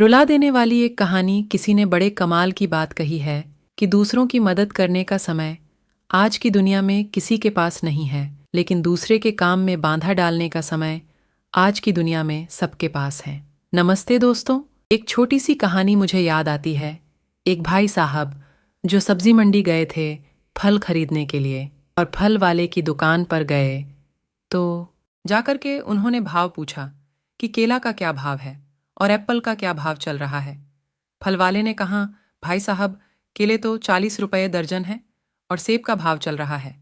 रुला देने वाली एक कहानी। किसी ने बड़े कमाल की बात कही है कि दूसरों की मदद करने का समय आज की दुनिया में किसी के पास नहीं है, लेकिन दूसरे के काम में बांधा डालने का समय आज की दुनिया में सबके पास है। नमस्ते दोस्तों, एक छोटी सी कहानी मुझे याद आती है। एक भाई साहब जो सब्जी मंडी गए थे फल खरीदने के लिए, और फल वाले की दुकान पर गए तो जाकर के उन्होंने भाव पूछा कि केला का क्या भाव है और एप्पल का क्या भाव चल रहा है। फल वाले ने कहा, भाई साहब, केले तो 40 रुपये दर्जन है और सेब का भाव चल रहा है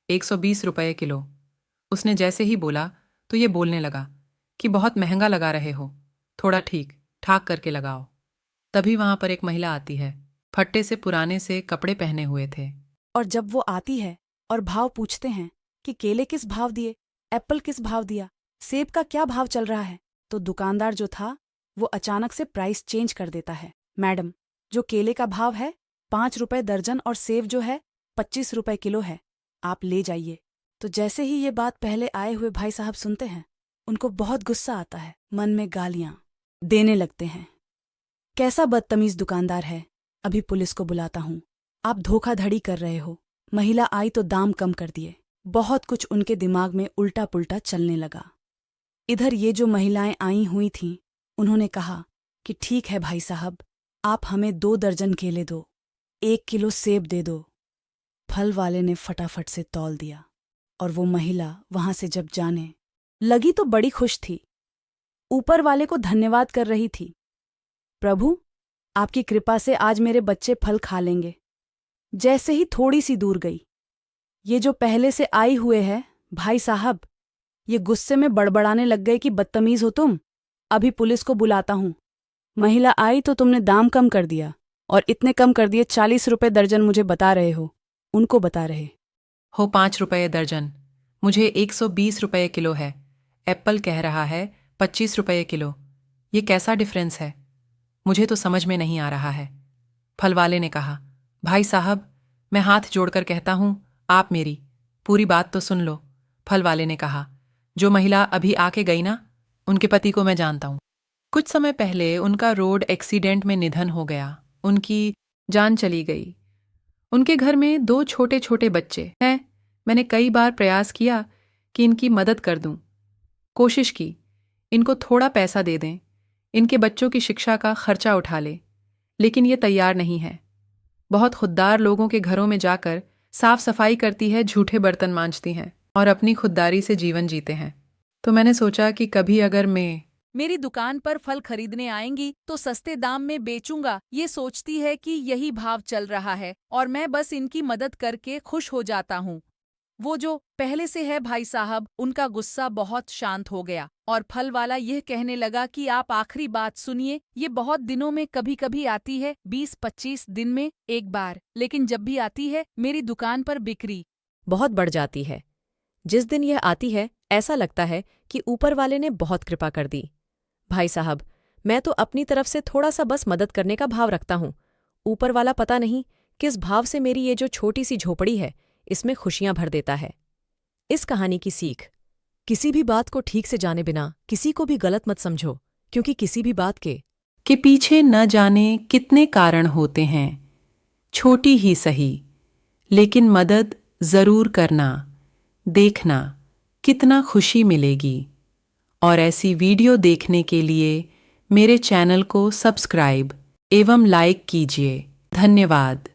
120 रुपये किलो। उसने जैसे ही बोला तो ये बोलने लगा कि बहुत महंगा लगा रहे हो, थोड़ा ठीक ठाक करके लगाओ। तभी वहां पर एक महिला आती है, फट्टे से पुराने से कपड़े पहने हुए थे। और जब वो आती है और भाव पूछते हैं कि केले किस भाव दिए, एप्पल किस भाव दिया, सेब का क्या भाव चल रहा है, तो दुकानदार जो था वो अचानक से प्राइस चेंज कर देता है। मैडम, जो केले का भाव है 5 रुपये दर्जन और सेब जो है 25 रुपये किलो है, आप ले जाइए। तो जैसे ही ये बात पहले आए हुए भाई साहब सुनते हैं, उनको बहुत गुस्सा आता है, मन में गालियां देने लगते हैं। कैसा बदतमीज दुकानदार है, अभी पुलिस को बुलाता हूँ, आप धोखाधड़ी कर रहे हो। महिला आई तो दाम कम कर दिए। बहुत कुछ उनके दिमाग में उल्टा पुल्टा चलने लगा। इधर ये जो महिलाएं आई हुई थीं, उन्होंने कहा कि ठीक है भाई साहब, आप हमें 2 दर्जन केले दो, 1 किलो सेब दे दो। फल वाले ने फटाफट से तौल दिया और वो महिला वहां से जब जाने लगी तो बड़ी खुश थी, ऊपर वाले को धन्यवाद कर रही थी। प्रभु, आपकी कृपा से आज मेरे बच्चे फल खा लेंगे। जैसे ही थोड़ी सी दूर गई, ये जो पहले से आई हुए है भाई साहब, ये गुस्से में बड़बड़ाने लग गए कि बदतमीज हो तुम, अभी पुलिस को बुलाता हूं। महिला आई तो तुमने दाम कम कर दिया, और इतने कम कर दिए 40 रुपये दर्जन मुझे बता रहे हो, उनको बता रहे हो 5 रुपये दर्जन, मुझे 120 रुपये किलो है। एप्पल कह रहा है 25 रुपये किलो। ये कैसा डिफरेंस है, मुझे तो समझ में नहीं आ रहा है। फल वाले ने कहा, भाई साहब, मैं हाथ जोड़कर कहता हूं, आप मेरी पूरी बात तो सुन लो। फल वाले ने कहा, जो महिला अभी आके गई ना, उनके पति को मैं जानता हूं। कुछ समय पहले उनका रोड एक्सीडेंट में निधन हो गया, उनकी जान चली गई। उनके घर में 2 छोटे छोटे बच्चे हैं। मैंने कई बार प्रयास किया कि इनकी मदद कर दूं, कोशिश की इनको थोड़ा पैसा दे दें, इनके बच्चों की शिक्षा का खर्चा उठा ले, लेकिन ये तैयार नहीं है। बहुत खुददार लोगों के घरों में जाकर साफ सफाई करती है, झूठे बर्तन मांजती हैं और अपनी खुददारी से जीवन जीते हैं। तो मैंने सोचा कि कभी अगर मैं मेरी दुकान पर फल खरीदने आएंगी तो सस्ते दाम में बेचूंगा, ये सोचती है कि यही भाव चल रहा है और मैं बस इनकी मदद करके खुश हो जाता हूँ। वो जो पहले से है भाई साहब, उनका गुस्सा बहुत शांत हो गया और फल वाला यह कहने लगा कि आप आखिरी बात सुनिए, ये बहुत दिनों में कभी कभी आती है, 20-25 दिन में एक बार, लेकिन जब भी आती है मेरी दुकान पर बिक्री बहुत बढ़ जाती है। जिस दिन यह आती है ऐसा लगता है कि ऊपर वाले ने बहुत कृपा कर दी। भाई साहब, मैं तो अपनी तरफ से थोड़ा सा बस मदद करने का भाव रखता हूँ। ऊपर वाला पता नहीं किस भाव से मेरी ये जो छोटी सी झोपड़ी है इसमें खुशियां भर देता है। इस कहानी की सीख, किसी भी बात को ठीक से जाने बिना किसी को भी गलत मत समझो, क्योंकि किसी भी बात के पीछे न जाने कितने कारण होते हैं। छोटी ही सही, लेकिन मदद जरूर करना, देखना कितना खुशी मिलेगी। और ऐसी वीडियो देखने के लिए मेरे चैनल को सब्सक्राइब एवं लाइक कीजिए। धन्यवाद।